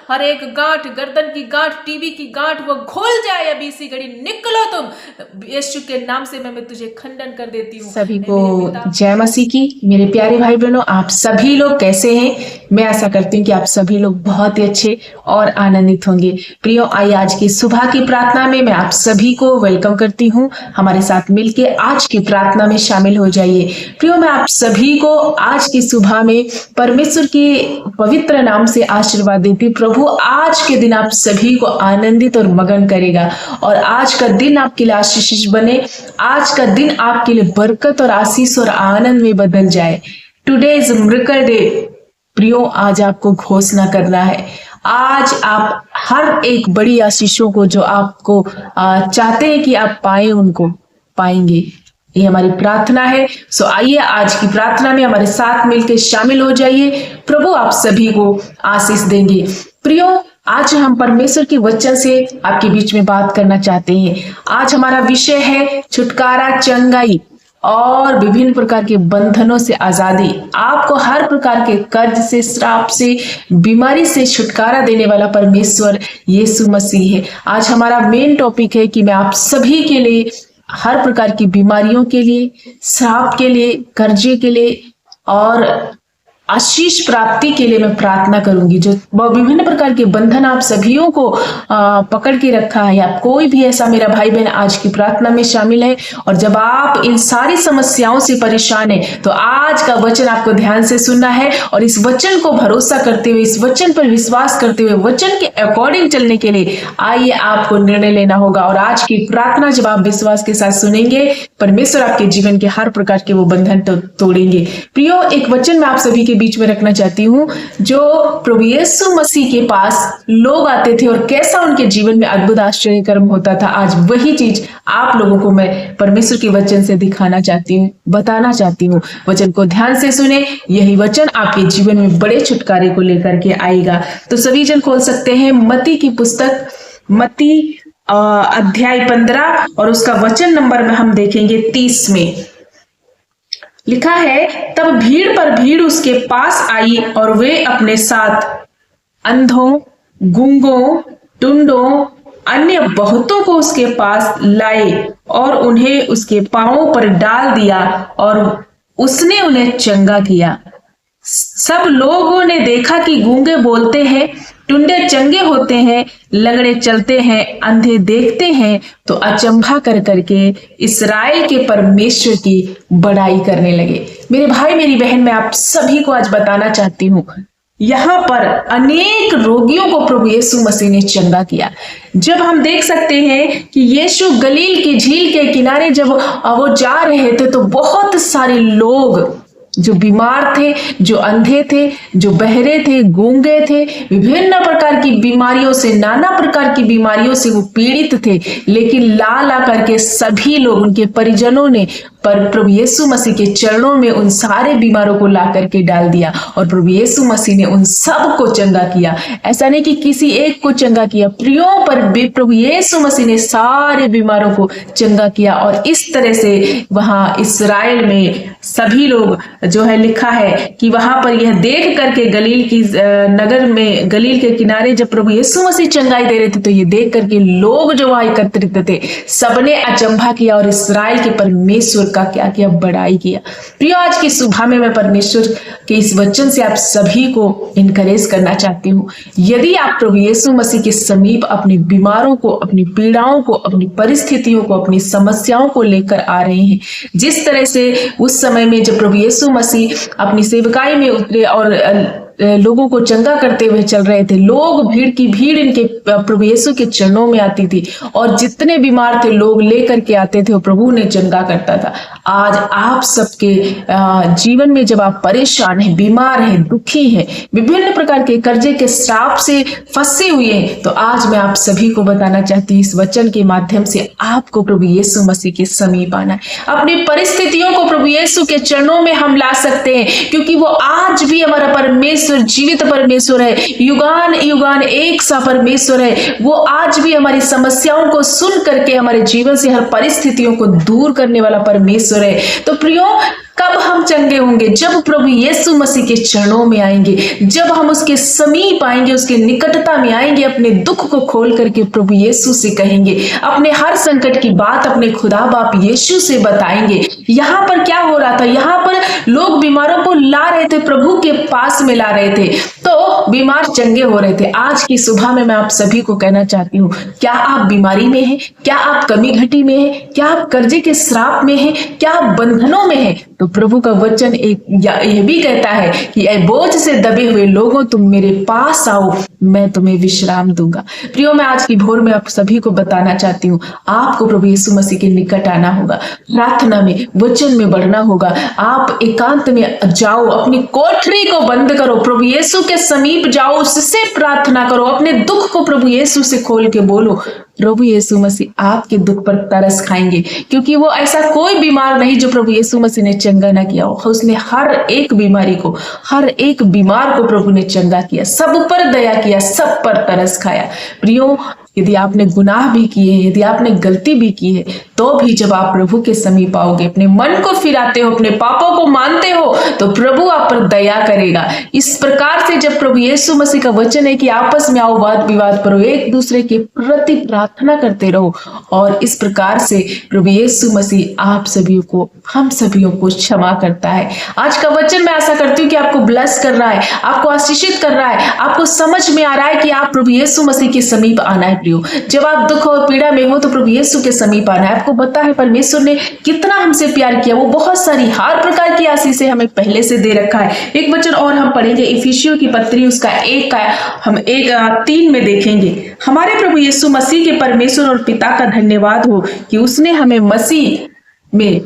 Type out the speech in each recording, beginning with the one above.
हर एक गांठ, गर्दन की गांठ, टीबी की गांठ वो खोल जाए अभी इसी घड़ी। निकलो तुम यीशु के नाम से, मैं तुझे खंडन कर देती हूँ। सभी को जय मसीह की। मेरे प्यारे भाई बहनों, आप सभी लोग कैसे हैं? मैं आशा करती हूँ कि आप सभी लोग बहुत ही अच्छे और आनंदित होंगे। प्रियो, आइए आज की सुबह की प्रार्थना में मैं आप सभी को वेलकम करती हूँ। हमारे साथ मिलके आज की प्रार्थना में शामिल हो जाइए। प्रियो, मैं आप सभी को आज की सुबह में परमेश्वर के पवित्र नाम से आशीर्वाद देती हूँ। प्रभु आज के दिन आप सभी को आनंदित और मगन करेगा और आज का दिन आपके लिए आशीष बने। आज का दिन आपके लिए बरकत और आशीष और आनंद में बदल जाए। Today is miracle day. प्रियो, आज आपको घोषणा करना है। आज आप हर एक बड़ी आशीषों को जो आपको चाहते हैं कि आप पाए, उनको पाएंगे। ये हमारी प्रार्थना है। सो आइए आज की प्रार्थना में हमारे साथ मिलकर शामिल हो जाइए। प्रभु आप सभी को आशीष देंगे। प्रियो, आज हम परमेश्वर के वचन से आपके बीच में बात करना चाहते हैं। आज हमारा विषय है छुटकारा, चंगाई और विभिन्न प्रकार के बंधनों से आजादी। आपको हर प्रकार के कर्ज से, श्राप से, बीमारी से छुटकारा देने वाला परमेश्वर यीशु मसीह है। आज हमारा मेन टॉपिक है कि मैं आप सभी के लिए हर प्रकार की बीमारियों के लिए, श्राप के लिए, कर्जे के लिए और आशीष प्राप्ति के लिए मैं प्रार्थना करूंगी। जो विभिन्न प्रकार के बंधन आप सभीयों को पकड़ के रखा है, या कोई भी ऐसा मेरा भाई बहन आज की प्रार्थना में शामिल है और जब आप इन सारी समस्याओं से परेशान है, तो आज का वचन आपको ध्यान से सुनना है और इस वचन को भरोसा करते हुए, इस वचन पर विश्वास करते हुए, वचन के अकॉर्डिंग चलने के लिए आइए आपको निर्णय लेना होगा। और आज की प्रार्थना जब आप विश्वास के साथ सुनेंगे, परमेश्वर आपके जीवन के हर प्रकार के वो बंधन तोड़ेंगे। प्रियो, एक वचन मैं आप सभी बीच में रखना चाहती हूँ। जो प्रभु यीशु मसीह के पास लोग आते थे और कैसा उनके जीवन में अद्भुत आश्चर्य कर्म होता था, आज वही चीज आप लोगों को मैं परमेश्वर के वचन से दिखाना चाहती हूँ, बताना चाहती हूँ। वचन को ध्यान से सुने, यही वचन आपके जीवन में बड़े छुटकारे को लेकर के आएगा। तो सभी जन खोल सकते हैं मत्ती की पुस्तक, मत्ती अध्याय 15 और उसका वचन नंबर में हम देखेंगे 30 में लिखा है, तब भीड़ पर भीड़ उसके पास आई और वे अपने साथ अंधों, गूंगों, टुंडों, अन्य बहुतों को उसके पास लाए और उन्हें उसके पांवों पर डाल दिया और उसने उन्हें चंगा किया। सब लोगों ने देखा कि गूंगे बोलते हैं, टुंडे चंगे होते हैं, लंगड़े चलते हैं, अंधे देखते हैं, तो अचंभा कर करके इस्राएल के परमेश्वर की बड़ाई करने लगे। मेरे भाई, मेरी बहन, मैं आप सभी को आज बताना चाहती हूँ, यहाँ पर अनेक रोगियों को प्रभु यीशु मसीह ने चंगा किया। जब हम देख सकते हैं कि यीशु गलील की झील के किनारे जब वो जा रहे थे, तो बहुत सारे लोग जो बीमार थे, जो अंधे थे, जो बहरे थे, गूंगे थे, विभिन्न प्रकार की बीमारियों से, नाना प्रकार की बीमारियों से वो पीड़ित थे, लेकिन ला करके सभी लोग, उनके परिजनों ने पर प्रभु यीशु मसीह के चरणों में उन सारे बीमारों को ला करके डाल दिया और प्रभु यीशु मसीह ने उन सब को चंगा किया। ऐसा नहीं कि किसी एक को चंगा किया, प्रियो, पर प्रभु यीशु मसीह ने सारे बीमारों को चंगा किया। और इस तरह से वहां इस्राएल में सभी लोग, जो है लिखा है कि वहां पर यह देख करके गलील की नगर में, गलील के किनारे जब प्रभु यीशु मसीह चंगाई दे रहे थे, तो ये देख करके लोग जो वहां एकत्रित थे, सबने अचंभा किया और इस्राएल के परमेश्वर का क्या किया, बड़ाई किया। प्रियो, आज की सुबह में मैं परमेश्वर के इस वचन से आप सभी को इनकरेज करना चाहती हूँ। यदि आप प्रभु यीशु मसीह के समीप अपनी बीमारों को, अपनी पीड़ाओं को, अपनी परिस्थितियों को, अपनी समस्याओं को लेकर आ रहे हैं, जिस तरह से उस समय में जब प्रभु यीशु मसीह अपनी सेवकाई में उतरे और लोगों को चंगा करते हुए चल रहे थे, लोग, भीड़ की भीड़ इनके प्रभु यीशु के चरणों में आती थी और जितने बीमार थे लोग लेकर के आते थे और प्रभु ने चंगा करता था। आज आप सबके जीवन में जब आप परेशान हैं, बीमार हैं, दुखी हैं, विभिन्न प्रकार के कर्जे के श्राप से फंसे हुए हैं, तो आज मैं आप सभी को बताना चाहती हूँ, इस वचन के माध्यम से आपको प्रभु यीशु मसीह के समीप आना है। अपनी परिस्थितियों को प्रभु यीशु के चरणों में हम ला सकते हैं, क्योंकि वो आज भी हमारा परमेश्वर, जीवित परमेश्वर है, युगान युगान एक सा परमेश्वर है। वो आज भी हमारी समस्याओं को सुन करके हमारे जीवन से हर परिस्थितियों को दूर करने वाला परमेश्वर है। तो प्रियो, कब हम चंगे होंगे? जब प्रभु यीशु मसीह के चरणों में आएंगे, जब हम उसके समीप आएंगे, उसके निकटता में आएंगे, अपने दुख को खोल करके प्रभु यीशु से कहेंगे, अपने हर संकट की बात अपने खुदा बाप यीशु से बताएंगे। यहाँ पर क्या हो रहा था? यहाँ पर लोग बीमारों को ला रहे थे, प्रभु के पास में ला रहे थे, तो बीमार चंगे हो रहे थे। आज की सुबह में मैं आप सभी को कहना चाहती हूँ, क्या आप बीमारी में हैं? क्या आप कमी घटी में हैं? क्या आप कर्जे के श्राप में हैं? क्या आप बंधनों में हैं? तो प्रभु का वचन यह भी कहता है कि ऐ बोझ से दबे हुए लोगों, तुम मेरे पास आओ, मैं तुम्हें विश्राम दूंगा। प्रियो, मैं आज की भोर में आप सभी को बताना चाहती हूँ, आपको प्रभु यीशु मसीह के निकट आना होगा, प्रार्थना में, वचन में बढ़ना होगा। आप एकांत में जाओ, अपनी कोठरी को बंद करो, प्रभु यीशु के समीप जाओ, उससे प्रार्थना करो, अपने दुख को प्रभु यीशु से खोल के बोलो। प्रभु यीशु मसीह आपके दुख पर तरस खाएंगे, क्योंकि वो ऐसा कोई बीमार नहीं जो प्रभु यीशु मसीह ने चंगा ना किया हो। उसने हर एक बीमारी को, हर एक बीमार को प्रभु ने चंगा किया, सब पर दया किया, सब पर तरस खाया। प्रियो, यदि आपने गुनाह भी किए, यदि आपने गलती भी की है, तो भी जब आप प्रभु के समीप आओगे, अपने मन को फिराते हो, अपने पापों को मानते हो, तो प्रभु आप पर दया करेगा। इस प्रकार से जब प्रभु यीशु मसीह का वचन है कि आपस में आओ, वाद विवाद करो, एक दूसरे के प्रति प्रार्थना करते रहो, और इस प्रकार से प्रभु यीशु मसीह आप सभी को, हम सभी को क्षमा करता है। आज का वचन मैं आशा करती हूँ कि आपको ब्लेस कर रहा है, आपको आशीषित कर रहा है, आपको समझ में आ रहा है कि आप प्रभु यीशु मसीह के समीप आना है। प्रियो, जब आप दुख और पीड़ा में हो तो प्रभु यीशु के समीप आना है। आपको पता है परमेश्वर ने कितना हमसे प्यार किया, वो बहुत सारी हर प्रकार की आशीषें हमें पहले से दे रखा है। एक वचन और हम पढ़ेंगे, इफिसियों की पत्री उसका 1:3 में देखेंगे। हमारे प्रभु यीशु मसीह के परमेश्वर और पिता का धन्यवाद हो कि उसने हमें मसीह में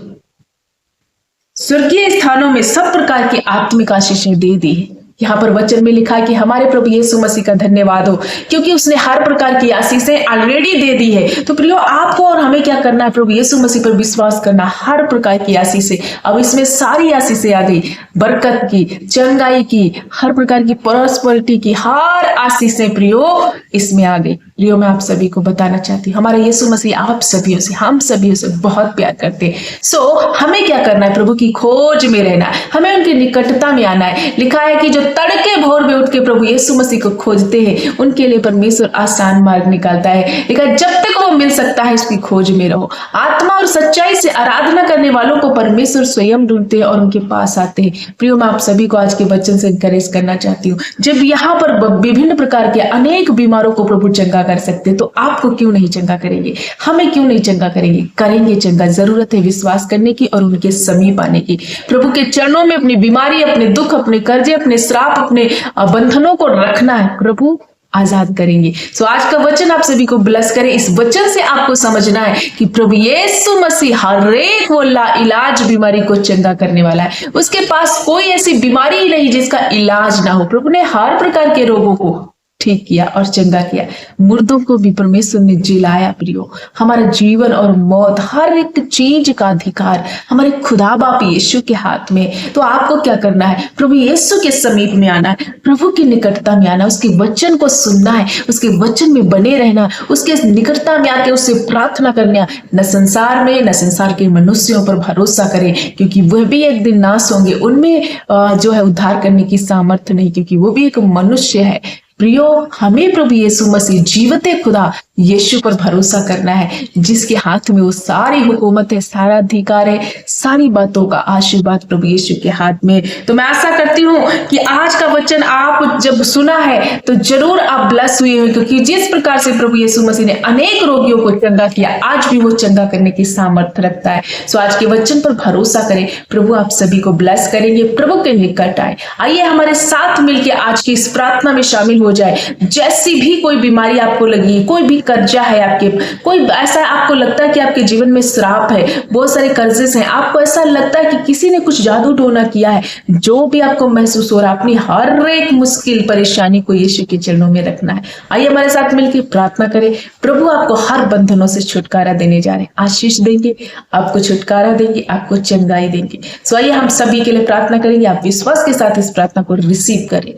स्वर्गीय स्थानों में सब प्रकार की आत्मिक आशीषें दे दी है। यहाँ पर वचन में लिखा है कि हमारे प्रभु यीशु मसीह का धन्यवाद हो, क्योंकि उसने हर प्रकार की आशीषें ऑलरेडी दे दी है। तो प्रियो, आपको और हमें क्या करना है? प्रभु यीशु मसीह पर विश्वास करना, हर प्रकार की आशीषें। अब इसमें सारी आशीषें आ गई, बरकत की, चंगाई की, हर प्रकार की प्रॉस्पेरिटी की, हर आशीषें प्रियो इसमें आ गई। प्रियो, मैं आप सभी को बताना चाहती हूँ, हमारा यीशु मसीह आप सभी से, हम सभी से बहुत प्यार करते हैं। सो हमें क्या करना है? प्रभु की खोज में रहना है, हमें उनकी निकटता में आना है। लिखा है कि जो तड़के भोर में उठ के प्रभु यीशु मसीह को खोजते हैं, उनके लिए परमेश्वर आसान मार्ग निकालता है। लेकिन जब तक वो मिल सकता है, उसकी खोज में रहो। आत्मा और सच्चाई से आराधना करने वालों को परमेश्वर स्वयं ढूंढते हैं और उनके पास आते हैं। प्रियो, मैं आप सभी को आज के वचन से इंकरेज करना चाहती हूँ। जब यहाँ पर विभिन्न प्रकार के अनेक बीमारों को प्रभु चंगा कर सकते, तो आपको क्यों नहीं चंगा करेंगे? हमें क्यों नहीं चंगा करेंगे? करेंगे चंगा। जरूरत है विश्वास करने की और उनके समीप आने की, प्रभु के चरणों में अपनी बीमारी, अपने दुख, अपने कर्जे, अपने श्राप, अपने बंधनों को रखना है। प्रभु आजाद करेंगे। सो आज का वचन आप सभी को ब्लेस करे। इस वचन से आपको समझना है कि प्रभु यीशु मसीह हर एक वो इलाज बीमारी को चंगा करने वाला है। उसके पास कोई ऐसी बीमारी ही नहीं जिसका इलाज ना हो। प्रभु ने हर प्रकार के रोगों को ठीक किया और चंगा किया। मुर्दों को भी परमेश्वर ने जिलाया। प्रियो, हमारा जीवन और मौत, हर एक चीज का अधिकार हमारे खुदा बाप यीशु के हाथ में। तो आपको क्या करना है? प्रभु यीशु के समीप में आना है, प्रभु की निकटता में आना, उसके वचन को सुनना है, उसके वचन में बने रहना, उसके निकटता में आके उससे प्रार्थना करना। न संसार में, न संसार के मनुष्यों पर भरोसा करें, क्योंकि वह भी एक दिन नाश होंगे। उनमें जो है उद्धार करने की सामर्थ्य नहीं, क्योंकि वो भी एक मनुष्य है। प्रियो, हमें प्रभु यीशु मसीह जीवते खुदा यीशु पर भरोसा करना है, जिसके हाथ में वो सारी हुकूमत है, सारा अधिकार है, सारी बातों का आशीर्वाद प्रभु यीशु के हाथ में। तो मैं आशा करती हूँ कि आज का वचन आप जब सुना है तो जरूर आप ब्लेस हुए हो, क्योंकि जिस प्रकार से प्रभु यीशु मसीह ने अनेक रोगियों को चंगा किया, आज भी वो चंगा करने की सामर्थ्य रखता है। सो आज के वचन पर भरोसा करें, प्रभु आप सभी को ब्लेस करेंगे, प्रभु के निकट आए। आइए हमारे साथ मिलकर आज की इस प्रार्थना में शामिल हो जाए। जैसी भी कोई बीमारी आपको लगी, कोई भी कर्जा है आपके, कोई ऐसा आपको लगता है कि आपके जीवन में श्राप है, बहुत सारे कर्जे हैं, आपको ऐसा लगता है कि किसी ने कुछ जादू टोना किया है, जो भी आपको महसूस हो रहा है, अपनी हर एक मुश्किल परेशानी को यीशु के चरणों में रखना है। आइए हमारे साथ मिलकर प्रार्थना करें। प्रभु आपको हर बंधनों से छुटकारा देने जा रहे हैं, आशीष देंगे, आपको छुटकारा देंगे, आपको चंगाई देंगे। सो आइए हम सभी के लिए प्रार्थना करेंगे। आप विश्वास के साथ इस प्रार्थना को रिसीव करें।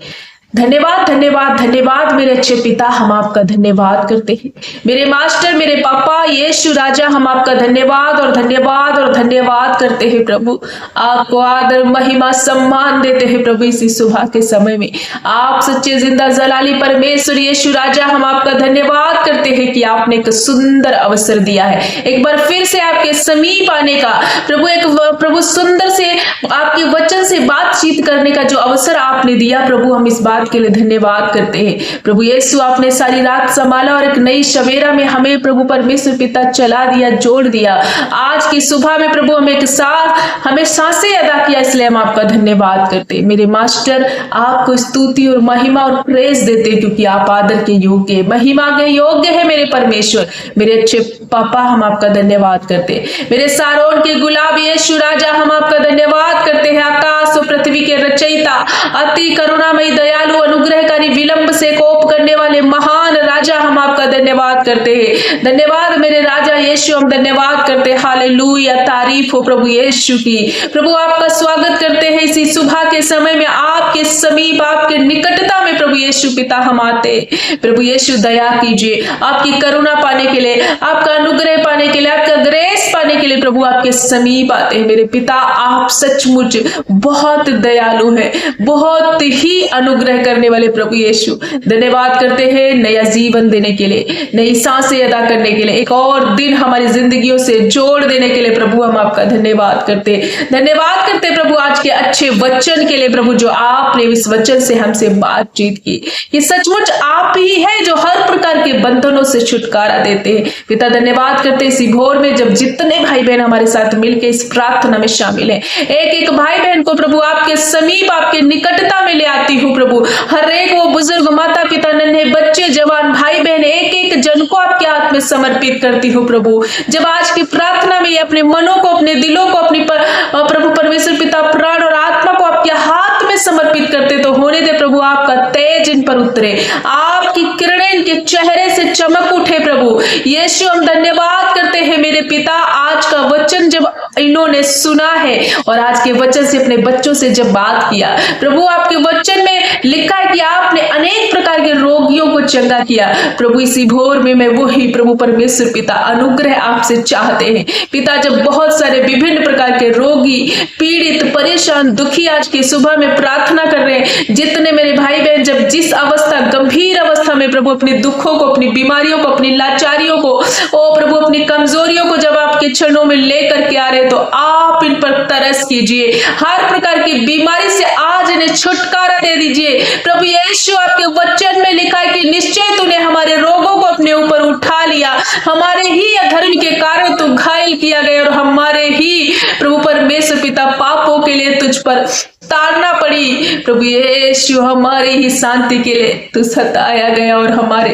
धन्यवाद धन्यवाद धन्यवाद मेरे अच्छे पिता, हम आपका धन्यवाद करते हैं। मेरे मास्टर, मेरे पापा यीशु राजा, हम आपका धन्यवाद और धन्यवाद और धन्यवाद करते हैं प्रभु। आपको आदर महिमा सम्मान देते हैं प्रभु। इसी सुबह के समय में आप सच्चे जिंदा जलाली परमेश्वर यीशु राजा, हम आपका धन्यवाद करते हैं कि आपने एक सुंदर अवसर दिया है एक बार फिर से आपके समीप आने का प्रभु। एक प्रभु सुंदर से आपके वचन से बातचीत करने का जो अवसर आपने दिया प्रभु, हम इस बात के लिए धन्यवाद करते हैं प्रभु यीशु। आपने सारी रात संभाला और एक नई सवेरा में हमें प्रभु परमेश्वर पिता चला दिया, जोड़ दिया। आज की सुबह में प्रभु हमें सांसें अदा किया, इसलिए हम आपका धन्यवाद करते हैं। मेरे मास्टर, आपको स्तुति और महिमा और प्रेज देते, क्योंकि आप आदर के योग्य, महिमा के योग्य है मेरे परमेश्वर। मेरे अच्छे पापा, हम आपका धन्यवाद करते हैं। मेरे सारोन के गुलाब यीशु राजा, हम आपका धन्यवाद करते हैं। आकाश और पृथ्वी के रचयिता, अति करुणामयी, दयालु, अनुग्रहकारी, विलंब से कोप करने वाले महान राजा, हम आपका धन्यवाद करते हैं। धन्यवाद मेरे राजा यीशु, हम धन्यवाद करते हैं। हालेलुया, तारीफ हो प्रभु यीशु की। प्रभु आपका स्वागत करते हैं इसी सुबह के समय में, आपके समीप, आपके निकटता में प्रभु यीशु पिता हम आते। प्रभु यीशु दया कीजिए, आपकी करुणा पाने के लिए, आपका अनुग्रह पाने के लिए, आपका ग्रेस पाने के लिए प्रभु आपके समीप आते हैं। मेरे पिता, आप सचमुच बहुत दयालु है, बहुत ही अनुग्रह करने वाले प्रभु यीशु। धन्यवाद करते हैं नया जीवन देने के लिए, नई सांसें अदा करने के लिए, एक और दिन हमारी जिंदगियों से जोड़ देने के लिए प्रभु हम आपका धन्यवाद करते हैं। धन्यवाद करते प्रभु आज के अच्छे वचन के लिए प्रभु, जो आपने इस वचन से हमसे बातचीत की। ये सचमुच आप ही है जो हर प्रकार के बंधनों से छुटकारा देते हैं। पिता धन्यवाद करते इसी भोर में, जब जितने भाई बहन हमारे साथ मिलकर इस प्रार्थना में शामिल है, एक एक भाई बहन को प्रभु आपके समीप, आपके निकटता में ले आती हूँ प्रभु। हर एक वो बुजुर्ग, माता पिता, नन्हे बच्चे, जवान भाई बहन, एक एक जन को आपके हाथ में समर्पित करती हूँ प्रभु। जब आज की प्रार्थना में ये अपने मनों को, अपने दिलों को, अपनी प्रभु परमेश्वर पिता प्राण और आत्मा को आपके हाथ में समर्पित करते, तो होने दे प्रभु आपका तेज इन पर उतरे, आपकी किरणें इनके चेहरे से चमक उठे प्रभु यीशु। हम धन्यवाद करते हैं मेरे पिता, आज का वचन जब इन्होंने सुना है और आज के वचन से अपने बच्चों से जब बात किया प्रभु, आपके वचन में लिखा है कि आपने अनेक प्रकार के रोगियों को चंगा किया प्रभु। इसी भोर में मैं वही प्रभु परमेश्वर पिता अनुग्रह आपसे चाहते हैं पिता। जब बहुत सारे विभिन्न प्रकार के रोगी, पीड़ित, परेशान, दुखी आज की सुबह में प्रार्थना कर रहे हैं, जितने मेरे भाई बहन जब जिस अवस्था, गंभीर अवस्था में प्रभु अपने दुखों को, अपनी बीमारियों को, अपनी लाचारियों को, ओ प्रभु अपनी कमजोरियों को जब आपके क्षणों में लेकर के आ रहे, तो आप इन पर तरस कीजिए। हर प्रकार की बीमारी से आज इन्हें छुटकारा दे दीजिए प्रभु यीशु। आपके वचन में लिखा है कि निश्चय तूने हमारे रोगों को अपने ऊपर उठा लिया, हमारे ही अधर्म के कारण तू घायल किया गया, और हमारे ही प्रभु परमेश्वर पिता पापों के लिए तुझ पर ताड़ना पड़ी प्रभु यीशु। हमारे ही शांति के लिए तू सताया गया और हमारे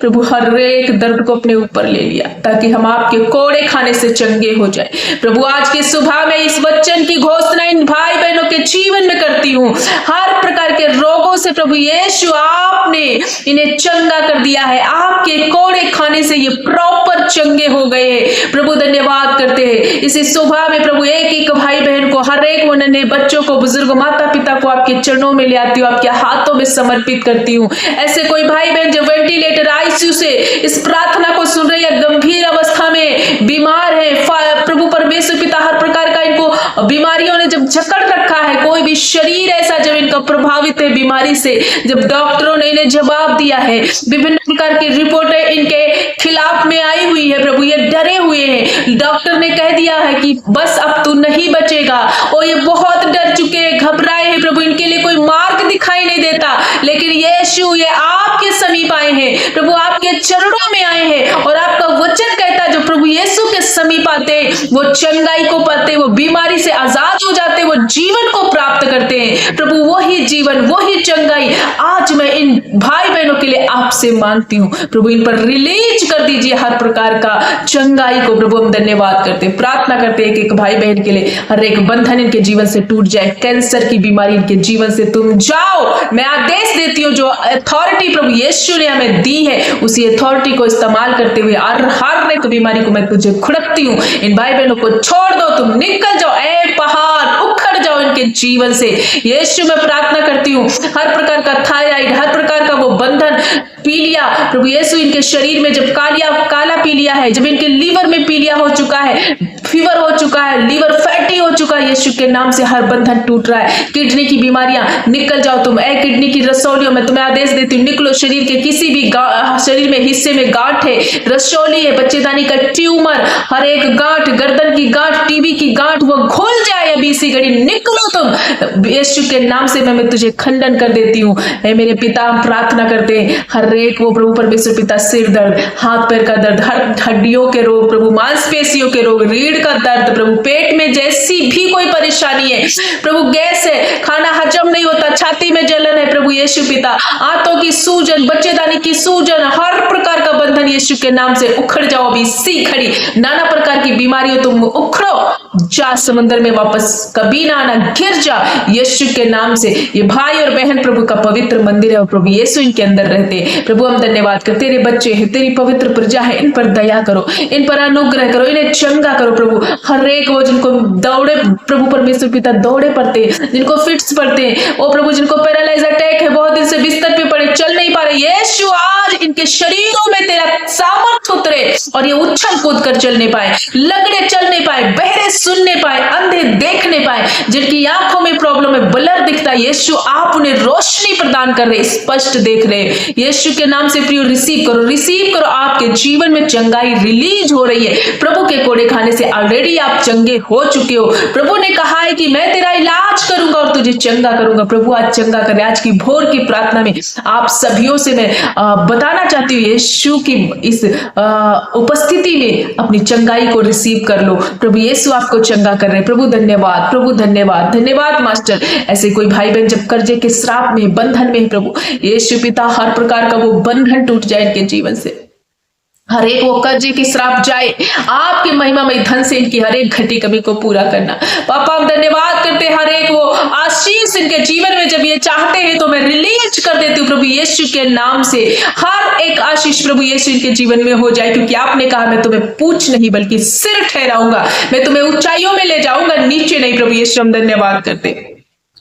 प्रभु हर एक दर्द को अपने ऊपर ले लिया, ताकि हम आपके कोड़े खाने से चंगे हो जाए प्रभु। आज की सुबह में इस वचन की घोषणा इन भाई बहनों के जीवन में करती हूँ। हर प्रकार के रोगों से प्रभु यीशु आपने इन्हें चंगा कर दिया है, आपके कोड़े खाने से ये प्रॉपर चंगे हो गए हैं प्रभु। धन्यवाद करते हैं इसी सुबह में प्रभु, एक एक भाई बहन को, हर एक नन्हे बच्चों को, बुजुर्ग, माता पिता को आपके चरणों में ले आती हूँ, आपके हाथों में समर्पित करती हूँ। ऐसे कोई भाई बहन जो वेंटिलेटर, आईसीयू से इस प्रार्थना को सुन रहे हैं, गंभीर अवस्था में बीमार है प्रभु परमेश्वर पिता, हर प्रकार का इनको बीमारियों ने जब जकड़ रखा है, कोई भी शरीर ऐसा जब इनका प्रभावित है बीमारी से, जब डॉक्टरों ने इन्हें जवाब दिया है, विभिन्न प्रकार की रिपोर्टें इनके खिलाफ में आई हुई है प्रभु, ये डरे हुए हैं, डॉक्टर ने कह दिया है कि बस अब तू नहीं बचेगा, और ये बहुत डर चुके हैं, घबराए हैं प्रभु, इनके लिए कोई मार्ग दिखाई नहीं देता, लेकिन यीशु ये आपके समीप आए हैं प्रभु, आपके चरणों में आए हैं, और आपका वचन कहता है जो प्रभु यीशु के समीप आते हैं वो चंगाई को पाते हैं, वो बीमारी से आजाद हो जाते हैं, वो जीवन को प्राप्त करते हैं प्रभु। वही जीवन, वही चंगाई आज मैं इन भाई बहनों के लिए आपसे मांगती हूँ प्रभु, इन पर रिलीज कर दीजिए हर प्रकार का चंगाई को प्रभु। हम धन्यवाद करते हैं, प्रार्थना करते हैं एक एक भाई बहन के लिए, हर एक बंधन इनके जीवन से टूट जाए, कैंसर की बीमारी इनके जीवन से तुम जाओ, मैं आदेश देती हूँ। जो अथॉरिटी प्रभु यीशु ने हमें दी है, उसी अथॉरिटी को इस्तेमाल करते हुए हर एक बीमारी को मैं तुझे खुड़कती हूँ, इन भाई बहनों को छोड़ दो, तुम निकल जाओ, ए पहाड़ उखड़ जाओ इनके जीवन से। यीशु मैं प्रार्थना करती हूँ, हर प्रकार का थायराइड, हर प्रकार का वो बंधन, पीलिया, प्रभु यीशु इनके शरीर में जब काला पीलिया है, जब इनके लीवर में पीलिया हो चुका है, फीवर हो चुका है, लीवर फैटी हो चुका है, यीशु के नाम से हर बंधन टूट रहा है। किडनी की बीमारियां निकल जाओ तुम, ए किडनी की रसौलियों में तुम्हें आदेश देती हूँ, निकलो शरीर के किसी भी शरीर में हिस्से में गांठ है, रसौली है, बच्चेदानी का ट्यूमर, हर एक गांठ, गर्दन की गांठ, टीबी की गांठ, वो घुल जाए अभी इसी घड़ी, निकलो तुम यीशु के नाम से। मैं तुझे खंडन कर देती हूँ। मेरे पिता हम प्रार्थना करते हैं, हर एक वो प्रभु परमेश्वर पिता, सिर दर्द, हाथ पैर का दर्द, हर हड्डियों के रोग प्रभु, मांसपेशियों के रोग, रीढ़ का दर्द प्रभु, पेट में जैसी भी कोई परेशानी है प्रभु, गैस है, खाना हजम नहीं होता, छाती में जलन है प्रभु यीशु पिता, आंतों की सूजन, बच्चेदानी की सूजन, हर प्रकार का बंधन यीशु के नाम से उखड़ जाओ अभी इसी घड़ी। नाना प्रकार की बीमारियों तुम उखड़ो, जा समंदर में वापस कभी ना आना, गिर जा यीशु के नाम से। ये भाई और बहन प्रभु का पवित्र मंदिर है और प्रभु यीशु इनके अंदर रहते हैं। प्रभु हम धन्यवाद कर, तेरे बच्चे हैं, तेरी पवित्र प्रजा है, इन पर दया करो, इन पर अनुग्रह करो, इन्हें चंगा करो प्रभु। हर एक वो जिनको दौड़े प्रभु परमेश्वर पिता दौड़े पड़ते हैं, जिनको फिट्स पड़ते हैं, ओ प्रभु जिनको पैरालाइज अटैक है, बहुत दिन से बिस्तर पे पड़े, चल नहीं पा रहे, यीशु आज इनके शरीरों में तेरा सामर्थ उतरे और ये उछल कूद कर चलने पाए, लगड़े चलने पाए, बहरे सुनने पाए, अंधे देखने पाए, जिनकी आंखों में प्रॉब्लम है, ब्लर दिखता है, यीशु आप उन्हें रोशनी प्रदान कर रहे, स्पष्ट देख रहे। यीशु के नाम से प्रियो रिसीव करो, आपके जीवन में चंगाई रिलीज हो रही है। प्रभु के कोड़े खाने से ऑलरेडी आप चंगे हो चुके हो। प्रभु ने कहा है कि मैं तेरा इलाज करूंगा और तुझे चंगा करूंगा। प्रभु आज चंगा करे। आज की भोर की प्रार्थना में आप सभियों से मैं बताना चाहती हूँ, यीशु की इस उपस्थिति में अपनी चंगाई को रिसीव कर लो। प्रभु यीशु आपको चंगा कर रहे। प्रभु धन्यवाद, प्रभु धन्यवाद, धन्यवाद मास्टर। ऐसे कोई भाई बहन जब कर्जे के श्राप में, बंधन में, प्रभु यीशु पिता हर प्रकार का वो बंधन टूट जाए इनके जीवन से, हर एक वो कर्जे की श्राप जाए, आपके महिमामय धन से इनकी हर एक घटी कमी को पूरा करना। पापा हम धन्यवाद करते, हर एक वो आशीष इनके जीवन में जब ये चाहते हैं तो मैं रिलीज कर देती हूँ प्रभु यीशु के नाम से। हर एक आशीष प्रभु यीशु इनके जीवन में हो जाए, क्योंकि आपने कहा मैं तुम्हें पूछ नहीं बल्कि सिर ठहराऊंगा, मैं तुम्हें ऊंचाइयों में ले जाऊंगा, नीचे नहीं। प्रभु यीशु हम धन्यवाद करते।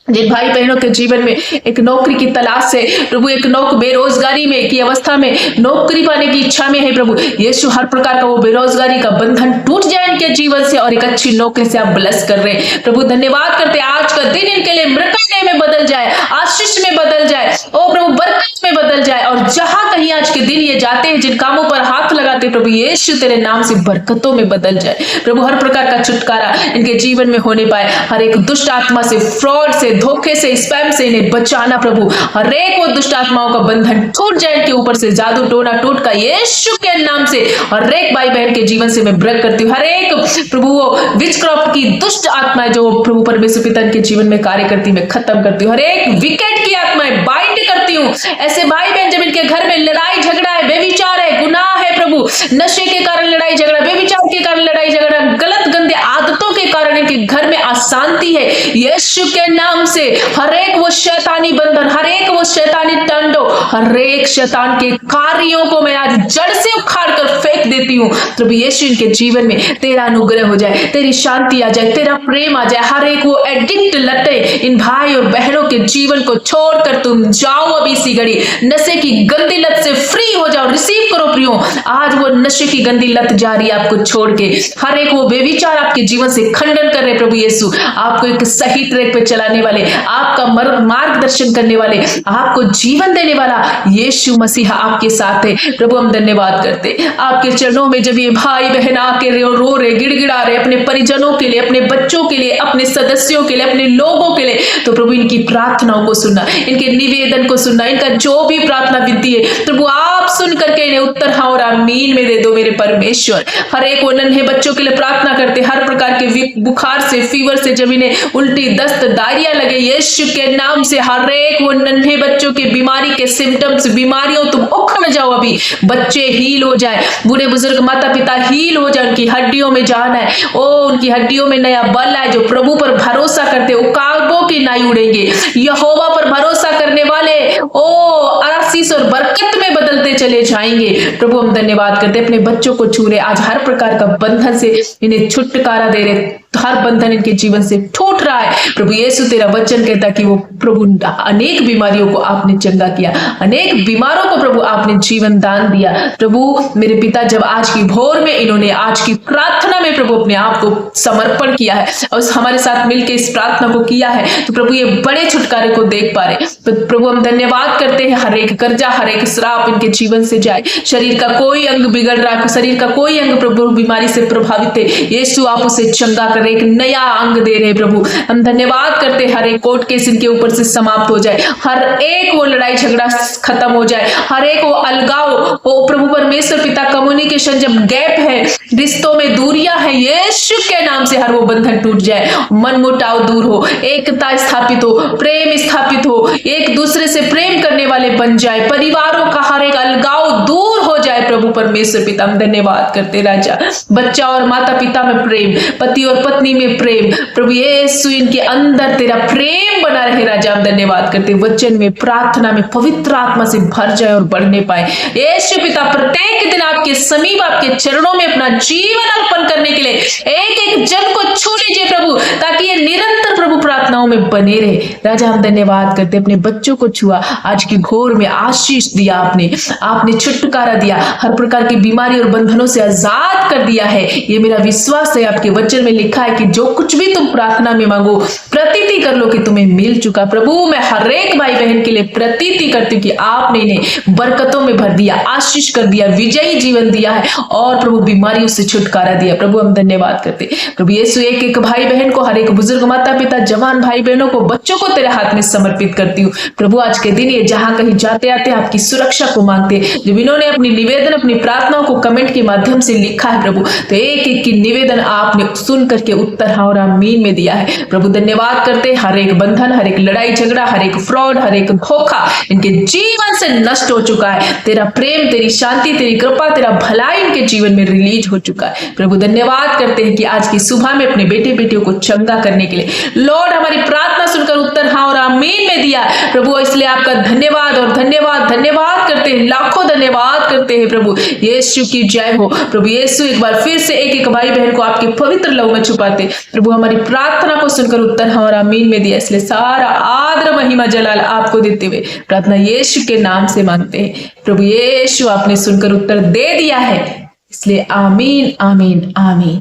जिन भाई बहनों के जीवन में एक नौकरी की तलाश है प्रभु, एक बेरोजगारी में की अवस्था में नौकरी पाने की इच्छा में है प्रभु यीशु, हर प्रकार का वो बेरोजगारी का बंधन टूट जाए इनके जीवन से और एक अच्छी नौकरी से आप ब्लेस कर रहे हैं। प्रभु धन्यवाद करते, आज का दिन इनके लिए मृतने में बदल जाए, आशीष में बदल जाए, ओ प्रभु बरकत में बदल जाए। और जहां कहीं आज के दिन ये जाते हैं, जिन कामों पर हाथ लगाते प्रभु यीशु तेरे नाम से बरकतों में बदल जाए। प्रभु हर प्रकार का छुटकारा इनके जीवन में होने पाए, हर एक दुष्ट आत्मा से, फ्रॉड से, धोखे से, स्पैम से इन्हें बचाना प्रभु। हर एक वो दुष्ट आत्माओं का बंधन टूट जाए इनके ऊपर से, जादू टोना टूट का यीशु के नाम से। हर एक भाई बहन के जीवन से मैं ब्रेक करती हूँ, हर एक प्रभु वो विचक्रॉफ्ट की दुष्ट आत्माएं जो प्रभु परमेश्वर पिता के जीवन में कार्य करती, मैं खत्म करती हूँ। हर एक विकेट की आत्माएं बाइंड करती हूँ। ऐसे भाई बहन जब इनके घर में लड़ाई झगड़ा है, बेविचार है, गुनाह है प्रभु, नशे के कारण लड़ाई झगड़ा, बेविचार के कारण लड़ाई झगड़ा, गलत गंदे आदतों के कारण इनके घर में अशांति है, यीशु के नाम से हर एक वो शैतानी बंधन, हर एक वो शैतानी टंडो, हर एक शैतान के कार्यों को मैं आज जड़ से उखाड़ कर फेंक देती हूँ। प्रभु यीशु इनके जीवन में तेरा अनुग्रह हो जाए, तेरी शांति आ जाए, तेरा प्रेम आ जाए। हर एक वो एडिक्ट लते इन भाई और बहनों के जीवन को छोड़कर तुम जाओ अभी इसी घड़ी, नशे की गंदी लत से फ्री हो जाओ। रिसीव करो प्रियो, आज वो नशे की गंदी लत जा रही है आपको छोड़ के, हर एक वो बेविचार आपके जीवन से खंडन कर रहे प्रभु यीशु, आपको एक सही ट्रैक पे चलाने वाले, आपका मार्गदर्शन करने वाले, आपको जीवन देने वाला यीशु मसीह आपके साथ है। प्रभु हम धन्यवाद करते, आपके चरणों में जब ये भाई बहन आके रो रहे, गिड़गिड़ा रहे अपने परिजनों के लिए, अपने बच्चों के लिए, अपने सदस्यों के लिए, अपने लोगों के लिए, तो प्रभु इनकी प्रार्थनाओं को सुनना, इनके निवेदन को सुनना, इनका जो भी प्रार्थना विनती है प्रभु आप सुन करके इन्हें उत्तर हाँ और आमीन में दे दो मेरे परमेश्वर। हर एक वो नन्हे बच्चों के लिए प्रार्थना करते, हर प्रकार के बुखार से, फीवर से, जब इन्हें उल्टी, दस्त, डायरिया लगे, यीशु के नाम से हर एक वो नन्हे बच्चों के बीमारी के सिम्टम्स, बीमारियों तुम उखड़ जाओ अभी, बच्चे हील हो जाए, बूढ़े बुजुर्ग माता पिता हील हो जाए, उनकी हड्डियों में जान है, ओ उनकी हड्डियों में नया बल आए। जो प्रभु पर भरोसा करते उकाबों की नाई उड़ेंगे, यहोवा पर भरोसा करने वाले ओ आशीष और बरकत में बदलते चले जाएंगे। प्रभु हम धन्यवाद करते अपने बच्चों को छू रहे, आज हर प्रकार का बंधन से इन्हें छुटकारा दे रहे, हर बंधन इनके जीवन से टूट रहा है। प्रभु यीशु तेरा वचन कहता कि वो प्रभु अनेक बीमारियों को आपने चंगा किया, अनेक बीमारों को प्रभु आपने जीवन दान दिया। प्रभु मेरे पिता जब आज की भोर में इन्होंने आज की प्रार्थना में प्रभु अपने आप को समर्पण किया है और हमारे साथ मिलकर इस प्रार्थना को किया है, तो प्रभु ये बड़े छुटकारे को देख पा रहे। तो प्रभु हम धन्यवाद करते हैं, हर एक कर्जा हर एक श्राप इनके जीवन से जाए, शरीर का कोई अंग बिगड़ रहा है, शरीर का कोई अंग प्रभु बीमारी से प्रभावित है, यीशु आप उसे चंगा कर एक नया अंग दे रहे प्रभु। हम धन्यवाद करते हर एक कोर्ट केस इनके ऊपर से समाप्त हो जाए, हर एक वो लड़ाई झगड़ा खत्म हो जाए, हर एक वो अलगाव वो प्रभु परमेश्वर पिता कम्युनिकेशन जब गैप है, रिश्तों में दूरियां है, यीशु के नाम से हर वो बंधन टूट जाए, मन मुटाव दूर हो, एकता स्थापित हो, प्रेम स्थापित हो, एक दूसरे से प्रेम करने वाले बन जाए, परिवारों का हर एक अलगाव दूर हो जाए। प्रभु परमेश्वर पिता हम धन्यवाद करते राजा, बच्चा और माता पिता में प्रेम, पति और पत्नी में प्रेम, प्रभु यीशु इनके अंदर तेरा प्रेम बना रहे राजा। हम धन्यवाद करते वचन में प्रार्थना में पवित्र आत्मा से भर जाए और बढ़ने पाए। यीशु पिता प्रत्येक दिन आपके समीप आपके चरणों में अपना जीवन अर्पण करने के लिए एक एक जन को छू लीजिए प्रभु, ताकि ये निरंतर प्रभु प्रार्थनाओं में बने रहे राजा। हम धन्यवाद करते अपने बच्चों को छुआ, आज की घोर में आशीष दिया, आपने छुटकारा दिया, हर प्रकार की बीमारी और बंधनों से आजाद कर दिया है। ये मेरा विश्वास है, आपके वचन में लिखा है कि जो कुछ भी तुम प्रार्थना में मांगो प्रतीति कर लो कि तुम्हें मिल चुका। प्रभु मैं हर एक भाई बहन के लिए प्रतीति करती हूँ कि आपने इन्हें बरकतों में भर दिया, आशीष कर दिया, विजयी जीवन दिया है और प्रभु बीमारियों से छुटकारा दिया। प्रभु हम धन्यवाद करते प्रभु यीशु, एक एक भाई बहन को, हर एक बुजुर्ग माता पिता जवान भाई बहनों को, बच्चों को तेरे हाथ में समर्पित करती हूँ। प्रभु आज के दिन ये जहां कहीं जाते आते आपकी सुरक्षा को मांगते, जब इन्होंने अपनी निवेदन अपनी प्रार्थनाओं को कमेंट के माध्यम से लिखा है प्रभु, तो एक एक की निवेदन आपने सुन करके उत्तर हाँ और आमीन में दिया है। प्रभु धन्यवाद करते, हर एक बंधन, हर एक लड़ाई झगड़ा, हर एक फ्रॉड, हर एक धोखा इनके जीवन से नष्ट हो चुका है। तेरा प्रेम, तेरी शांति, तेरी कृपा, तेरा भलाई इनके जीवन में रिलीज हो चुका है। प्रभु धन्यवाद करते हैं कि आज की सुबह में अपने बेटे बेटियों को चंगा करने के लिए लॉर्ड हमारी प्रार्थना सुनकर उत्तर हाँ और आमीन में दिया प्रभु, इसलिए आपका धन्यवाद और धन्यवाद धन्यवाद करते हैं, लाखों धन्यवाद करते हैं प्रभु। यीशु की जय हो। प्रभु यीशु एक बार फिर से एक एक भाई बहन को आपके पवित्र लहू में छुपाते प्रभु, हमारी प्रार्थना को सुनकर उत्तर हाँ और आमीन में दिया, इसलिए सारा आदर महिमा जलाल आपको देते हुए प्रार्थना यीशु के नाम से मांगते हैं। प्रभु यीशु आपने सुनकर उत्तर दे दिया है, इसलिए आमीन आमीन आमीन।